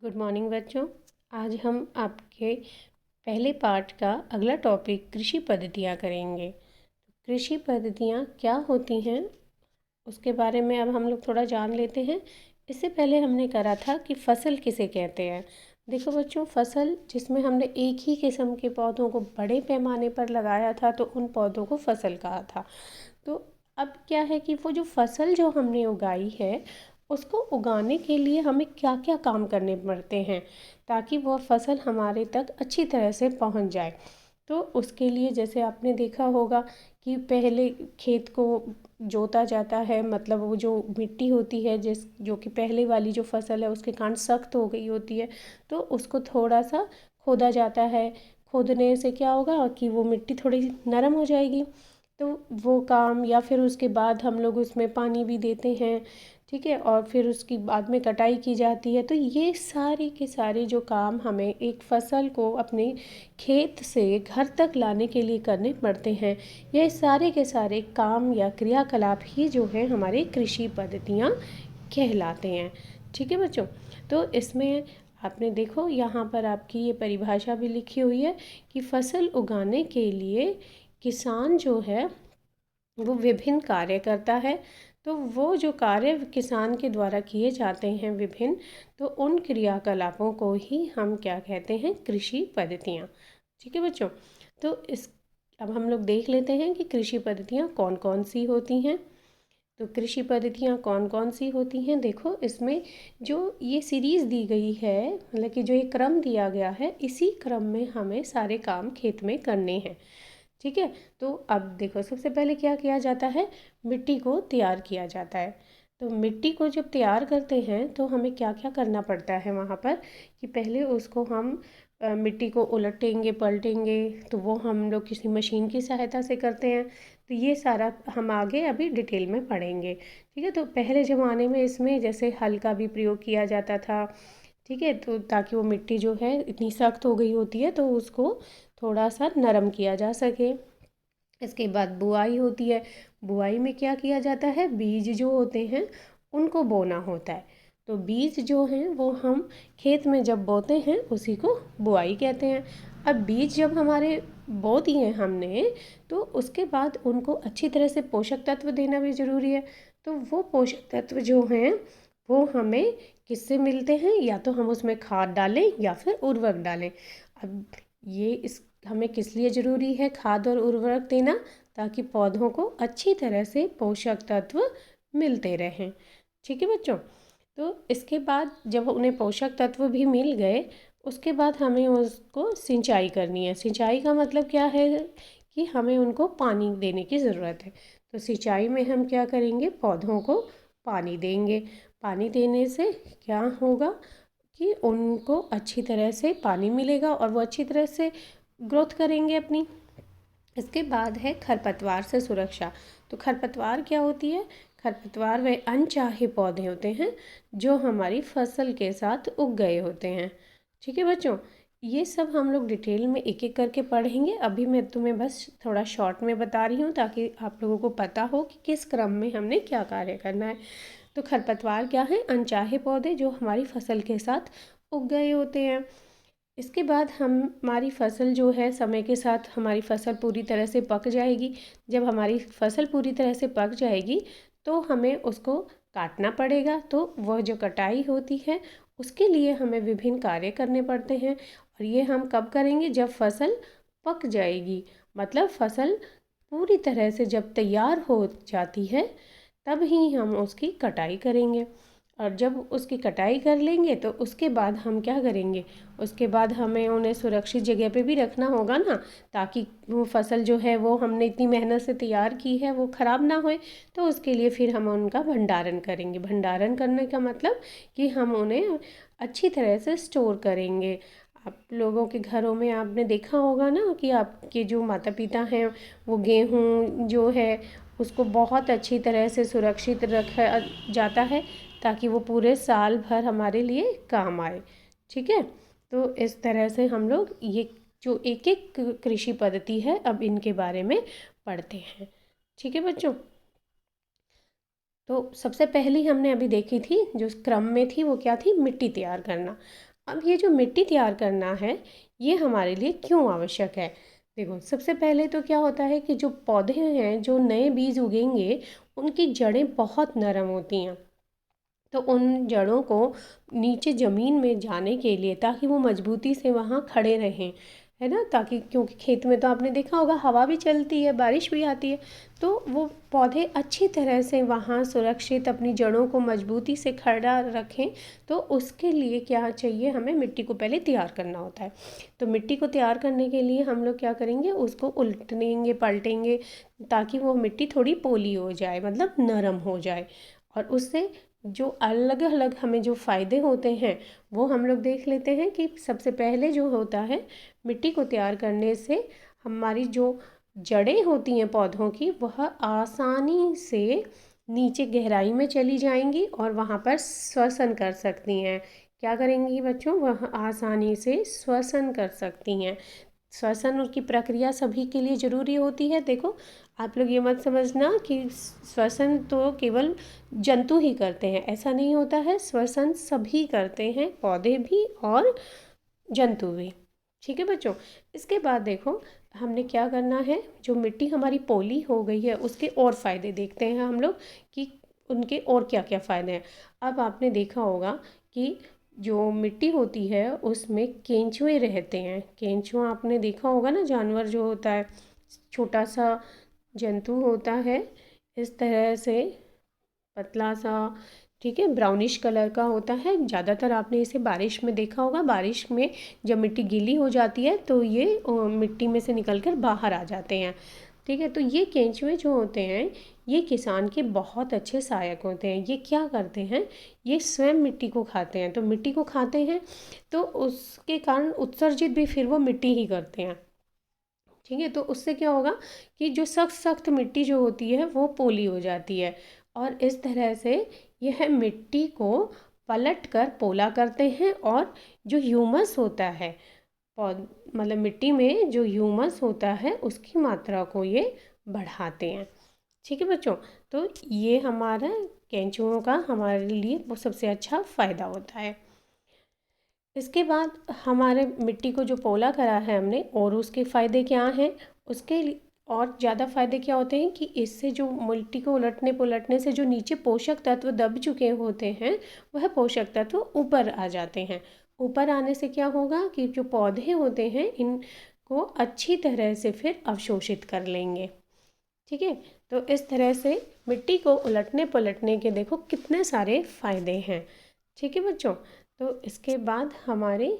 Good morning बच्चों। आज हम आपके पहले पार्ट का अगला टॉपिक कृषि पद्धतियाँ करेंगे। कृषि पद्धतियाँ क्या होती हैं उसके बारे में अब हम लोग थोड़ा जान लेते हैं। इससे पहले हमने करा था कि फसल किसे कहते हैं। देखो बच्चों, फसल जिसमें हमने एक ही किस्म के पौधों को बड़े पैमाने पर लगाया था तो उन पौधों को फसल कहा था। तो अब क्या है कि वो जो फसल जो हमने उगाई है उसको उगाने के लिए हमें क्या क्या काम करने पड़ते हैं ताकि वह फसल हमारे तक अच्छी तरह से पहुंच जाए। तो उसके लिए जैसे आपने देखा होगा कि पहले खेत को जोता जाता है, मतलब वो जो मिट्टी होती है जो कि पहले वाली जो फसल है उसके कारण सख्त हो गई होती है, तो उसको थोड़ा सा खोदा जाता है। खोदने से क्या होगा कि वो मिट्टी थोड़ी नरम हो जाएगी। तो वो काम, या फिर उसके बाद हम लोग उसमें पानी भी देते हैं, ठीक है, और फिर उसकी बाद में कटाई की जाती है। तो ये सारे के सारे जो काम हमें एक फसल को अपने खेत से घर तक लाने के लिए करने पड़ते हैं, ये सारे के सारे काम या क्रियाकलाप ही जो है हमारी कृषि पद्धतियाँ कहलाते हैं। ठीक है बच्चों, तो इसमें आपने देखो यहाँ पर आपकी ये परिभाषा भी लिखी हुई है कि फसल उगाने के लिए किसान जो है वो विभिन्न कार्य करता है। तो वो जो कार्य किसान के द्वारा किए जाते हैं विभिन्न, तो उन क्रियाकलापों को ही हम क्या कहते हैं, कृषि पद्धतियाँ। ठीक है बच्चों, तो इस अब हम लोग देख लेते हैं कि कृषि पद्धतियाँ कौन कौन सी होती हैं। तो कृषि पद्धतियाँ कौन कौन सी होती हैं, देखो इसमें जो ये सीरीज़ दी गई है, मतलब कि जो ये क्रम दिया गया है, इसी क्रम में हमें सारे काम खेत में करने हैं। ठीक है, तो अब देखो सबसे पहले क्या किया जाता है, मिट्टी को तैयार किया जाता है। तो मिट्टी को जब तैयार करते हैं तो हमें क्या क्या करना पड़ता है वहाँ पर कि पहले उसको हम मिट्टी को उलटेंगे पलटेंगे, तो वो हम लोग किसी मशीन की सहायता से करते हैं। तो ये सारा हम आगे अभी डिटेल में पढ़ेंगे। ठीक है, तो पहले ज़माने में इसमें जैसे हल का भी प्रयोग किया जाता था। ठीक है, तो ताकि वो मिट्टी जो है इतनी सख्त हो गई होती है तो उसको थोड़ा सा नरम किया जा सके। इसके बाद बुआई होती है। बुआई में क्या किया जाता है, बीज जो होते हैं उनको बोना होता है। तो बीज जो हैं वो हम खेत में जब बोते हैं उसी को बुआई कहते हैं। अब बीज जब हमारे बो दिए हमने, तो उसके बाद उनको अच्छी तरह से पोषक तत्व देना भी ज़रूरी है। तो वो पोषक तत्व जो हैं वो हमें किससे मिलते हैं, या तो हम उसमें खाद डालें या फिर उर्वरक डालें। अब ये इस हमें किस लिए ज़रूरी है खाद और उर्वरक देना, ताकि पौधों को अच्छी तरह से पोषक तत्व मिलते रहें। ठीक है बच्चों, तो इसके बाद जब उन्हें पोषक तत्व भी मिल गए, उसके बाद हमें उसको सिंचाई करनी है। सिंचाई का मतलब क्या है कि हमें उनको पानी देने की ज़रूरत है। तो सिंचाई में हम क्या करेंगे, पौधों को पानी देंगे। पानी देने से क्या होगा कि उनको अच्छी तरह से पानी मिलेगा और वो अच्छी तरह से ग्रोथ करेंगे अपनी। इसके बाद है खरपतवार से सुरक्षा। तो खरपतवार क्या होती है, खरपतवार वे अनचाहे पौधे होते हैं जो हमारी फसल के साथ उग गए होते हैं। ठीक है बच्चों, ये सब हम लोग डिटेल में एक एक करके पढ़ेंगे। अभी मैं तुम्हें बस थोड़ा शॉर्ट में बता रही हूँ ताकि आप लोगों को पता हो कि किस क्रम में हमने क्या कार्य करना है। तो खरपतवार क्या है, अनचाहे पौधे जो हमारी फसल के साथ उग गए होते हैं। इसके बाद हमारी फसल जो है समय के साथ हमारी फसल पूरी तरह से पक जाएगी। जब हमारी फसल पूरी तरह से पक जाएगी तो हमें उसको काटना पड़ेगा। तो वह जो कटाई होती है उसके लिए हमें विभिन्न कार्य करने पड़ते हैं, और ये हम कब करेंगे, जब फसल पक जाएगी। मतलब फसल पूरी तरह से जब तैयार हो जाती है तब ही हम उसकी कटाई करेंगे। और जब उसकी कटाई कर लेंगे तो उसके बाद हम क्या करेंगे, उसके बाद हमें उन्हें सुरक्षित जगह पे भी रखना होगा ना, ताकि वो फसल जो है वो हमने इतनी मेहनत से तैयार की है वो ख़राब ना होए। तो उसके लिए फिर हम उनका भंडारण करेंगे। भंडारण करने का मतलब कि हम उन्हें अच्छी तरह से स्टोर करेंगे। आप लोगों के घरों में आपने देखा होगा ना कि आपके जो माता पिता हैं वो गेहूँ जो है उसको बहुत अच्छी तरह से सुरक्षित रखा जाता है ताकि वो पूरे साल भर हमारे लिए काम आए। ठीक है, तो इस तरह से हम लोग ये जो एक एक कृषि पद्धति है अब इनके बारे में पढ़ते हैं। ठीक है बच्चों। तो सबसे पहली हमने अभी देखी थी, जो क्रम में थी, वो क्या थी? मिट्टी तैयार करना। अब ये जो मिट्टी तैयार करना है, ये हमारे लिए क्यों आवश्यक है? देखो, सबसे पहले तो क्या होता है कि जो पौधे हैं, जो नए बीज उगेंगे, उनकी जड़ें बहुत नरम होती हैं। तो उन जड़ों को नीचे ज़मीन में जाने के लिए, ताकि वो मजबूती से वहाँ खड़े रहें, है ना, ताकि, क्योंकि खेत में तो आपने देखा होगा हवा भी चलती है, बारिश भी आती है, तो वो पौधे अच्छी तरह से वहाँ सुरक्षित अपनी जड़ों को मजबूती से खड़ा रखें। तो उसके लिए क्या चाहिए? हमें मिट्टी को पहले तैयार करना होता है। तो मिट्टी को तैयार करने के लिए हम लोग क्या करेंगे? उसको उलटेंगे पलटेंगे, ताकि वो मिट्टी थोड़ी पोली हो जाए, मतलब नरम हो जाए। और उससे जो अलग अलग हमें जो फ़ायदे होते हैं, वो हम लोग देख लेते हैं। कि सबसे पहले जो होता है, मिट्टी को तैयार करने से हमारी जो जड़ें होती हैं पौधों की, वह आसानी से नीचे गहराई में चली जाएंगी और वहाँ पर श्वसन कर सकती हैं। क्या करेंगी बच्चों? वह आसानी से श्वसन कर सकती हैं। श्वसन की प्रक्रिया सभी के लिए ज़रूरी होती है। देखो, आप लोग ये मत समझना कि श्वसन तो केवल जंतु ही करते हैं, ऐसा नहीं होता है। श्वसन सभी करते हैं, पौधे भी और जंतु भी। ठीक है बच्चों। इसके बाद देखो, हमने क्या करना है? जो मिट्टी हमारी पोली हो गई है, उसके और फ़ायदे देखते हैं हम लोग कि उनके और क्या क्या फ़ायदे हैं। अब आपने देखा होगा कि जो मिट्टी होती है, उसमें केंचुए रहते हैं। केंचुआ आपने देखा होगा ना, जानवर जो होता है, छोटा सा जंतु होता है, इस तरह से पतला सा, ठीक है, ब्राउनिश कलर का होता है। ज़्यादातर आपने इसे बारिश में देखा होगा। बारिश में जब मिट्टी गीली हो जाती है, तो ये मिट्टी में से निकलकर बाहर आ जाते हैं। ठीक है, तो ये केंचुए जो होते हैं, ये किसान के बहुत अच्छे सहायक होते हैं। ये क्या करते हैं? ये स्वयं मिट्टी को खाते हैं। तो मिट्टी को खाते हैं, तो उसके कारण उत्सर्जित भी फिर वो मिट्टी ही करते हैं। ठीक है, तो उससे क्या होगा कि जो सख्त सख्त मिट्टी जो होती है, वो पोली हो जाती है। और इस तरह से यह मिट्टी को पलट कर पोला करते हैं। और जो ह्यूमस होता है, मतलब मिट्टी में जो ह्यूमस होता है, उसकी मात्रा को ये बढ़ाते हैं। ठीक है बच्चों, तो ये हमारा केंचुओं का हमारे लिए वो सबसे अच्छा फ़ायदा होता है। इसके बाद हमारे मिट्टी को जो पोला करा है हमने, और उसके फ़ायदे क्या हैं? उसके और ज़्यादा फ़ायदे क्या होते हैं कि इससे जो मिट्टी को उलटने पुलटने से जो नीचे पोषक तत्व दब चुके होते हैं, वह पोषक तत्व ऊपर आ जाते हैं। ऊपर आने से क्या होगा कि जो पौधे होते हैं, इनको अच्छी तरह से फिर अवशोषित कर लेंगे। ठीक है, तो इस तरह से मिट्टी को उलटने पलटने के देखो कितने सारे फ़ायदे हैं। ठीक है बच्चों, तो इसके बाद हमारे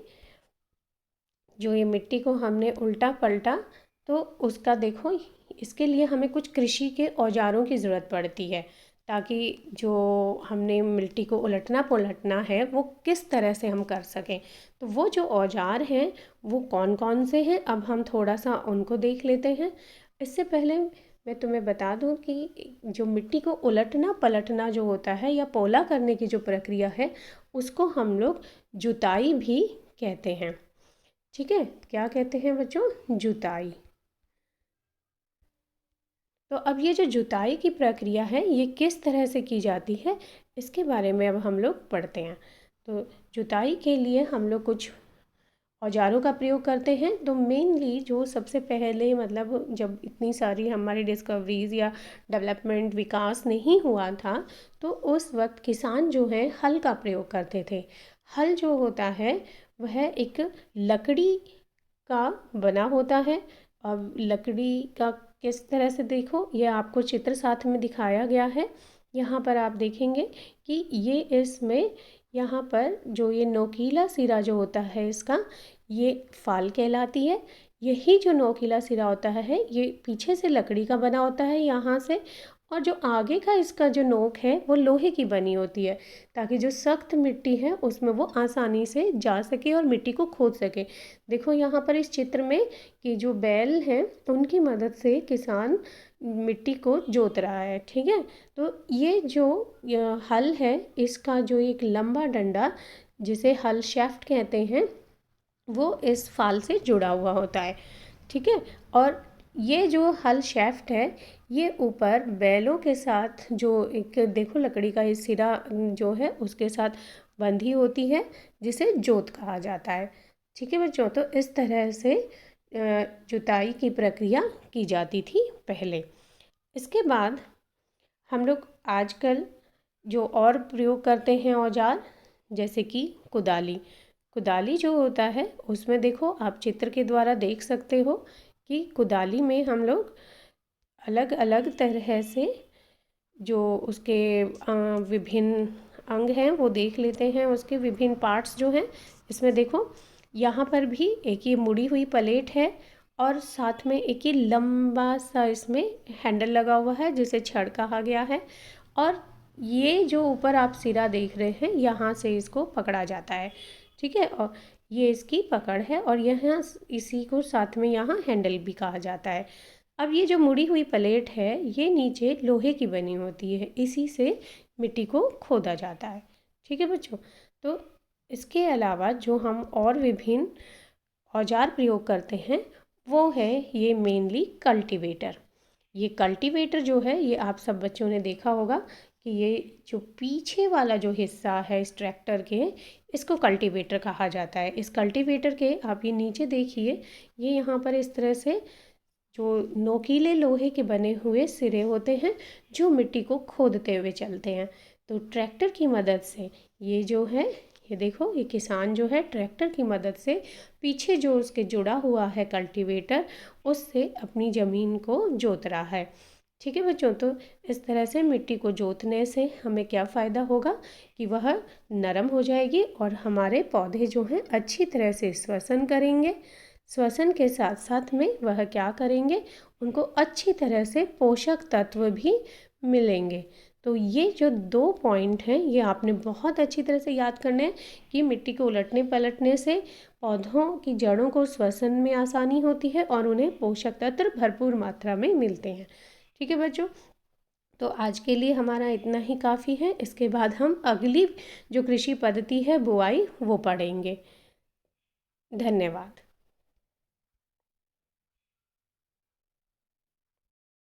जो ये मिट्टी को हमने उल्टा पलटा, तो उसका देखो, इसके लिए हमें कुछ कृषि के औजारों की ज़रूरत पड़ती है, ताकि जो हमने मिट्टी को उलटना पलटना है, वो किस तरह से हम कर सकें। तो वो जो औजार हैं, वो कौन कौन से हैं, अब हम थोड़ा सा उनको देख लेते हैं। इससे पहले मैं तुम्हें बता दूं कि जो मिट्टी को उलटना पलटना जो होता है, या पोला करने की जो प्रक्रिया है, उसको हम लोग जुताई भी कहते हैं। ठीक है, क्या कहते हैं बच्चों? जुताई। तो अब ये जो जुताई की प्रक्रिया है, ये किस तरह से की जाती है, इसके बारे में अब हम लोग पढ़ते हैं। तो जुताई के लिए हम लोग कुछ औजारों का प्रयोग करते हैं। तो मेनली जो सबसे पहले, मतलब जब इतनी सारी हमारी डिस्कवरीज़ या डेवलपमेंट विकास नहीं हुआ था, तो उस वक्त किसान जो है हल का प्रयोग करते थे। हल जो होता है, वह एक लकड़ी का बना होता है। अब लकड़ी का किस तरह से, देखो, ये आपको चित्र साथ में दिखाया गया है। यहाँ पर आप देखेंगे कि ये इसमें, यहाँ पर जो ये नोकीला सिरा जो होता है इसका, ये फाल कहलाती है। यही जो नोकीला सिरा होता है, ये पीछे से लकड़ी का बना होता है यहाँ से, और जो आगे का इसका जो नोक है, वो लोहे की बनी होती है, ताकि जो सख्त मिट्टी है उसमें वो आसानी से जा सके और मिट्टी को खोद सके। देखो यहाँ पर इस चित्र में कि जो बैल हैं, उनकी मदद से किसान मिट्टी को जोत रहा है। ठीक है, तो ये जो हल है, इसका जो एक लंबा डंडा, जिसे हल शैफ्ट कहते हैं, वो इस फाल से जुड़ा हुआ होता है। ठीक है, और ये जो हल शैफ्ट है ये ऊपर बैलों के साथ जो एक देखो लकड़ी का ये सिरा जो है उसके साथ बंधी होती है जिसे जोत कहा जाता है। ठीक है बच्चों, तो इस तरह से जुताई की प्रक्रिया की जाती थी पहले। इसके बाद हम लोग आजकल जो और प्रयोग करते हैं औजार, जैसे कि कुदाली। कुदाली जो होता है उसमें देखो आप चित्र के द्वारा देख सकते हो कि कुदाली में हम लोग अलग अलग तरह से जो उसके विभिन्न अंग हैं वो देख लेते हैं, उसके विभिन्न पार्ट्स जो हैं। इसमें देखो यहाँ पर भी एक ये मुड़ी हुई प्लेट है और साथ में एक ये लंबा सा इसमें हैंडल लगा हुआ है जिसे छड़ कहा गया है। और ये जो ऊपर आप सिरा देख रहे हैं यहाँ से इसको पकड़ा जाता है। ठीक है, और ये इसकी पकड़ है और यहाँ इसी को साथ में यहाँ हैंडल भी कहा जाता है। अब ये जो मुड़ी हुई प्लेट है ये नीचे लोहे की बनी होती है, इसी से मिट्टी को खोदा जाता है। ठीक है बच्चों, तो इसके अलावा जो हम और विभिन्न औजार प्रयोग करते हैं वो है ये मेनली कल्टीवेटर। ये कल्टीवेटर जो है ये आप सब बच्चों ने देखा होगा कि ये जो पीछे वाला जो हिस्सा है इस ट्रैक्टर के, इसको कल्टीवेटर कहा जाता है। इस कल्टीवेटर के आप ये नीचे देखिए, ये यहाँ पर इस तरह से जो नोकीले लोहे के बने हुए सिरे होते हैं जो मिट्टी को खोदते हुए चलते हैं। तो ट्रैक्टर की मदद से ये जो है, ये देखो ये किसान जो है ट्रैक्टर की मदद से पीछे जो उसके जुड़ा हुआ है कल्टीवेटर, उससे अपनी ज़मीन को जोत रहा है। ठीक है बच्चों, तो इस तरह से मिट्टी को जोतने से हमें क्या फ़ायदा होगा कि वह नरम हो जाएगी और हमारे पौधे जो हैं अच्छी तरह से श्वसन करेंगे। श्वसन के साथ साथ में वह क्या करेंगे, उनको अच्छी तरह से पोषक तत्व भी मिलेंगे। तो ये जो 2 पॉइंट हैं ये आपने बहुत अच्छी तरह से याद करने हैं कि मिट्टी को उलटने पलटने से पौधों की जड़ों को श्वसन में आसानी होती है और उन्हें पोषक तत्व भरपूर मात्रा में मिलते हैं। ठीक है बच्चों, तो आज के लिए हमारा इतना ही काफ़ी है। इसके बाद हम अगली जो कृषि पद्धति है बुआई वो पढ़ेंगे। धन्यवाद।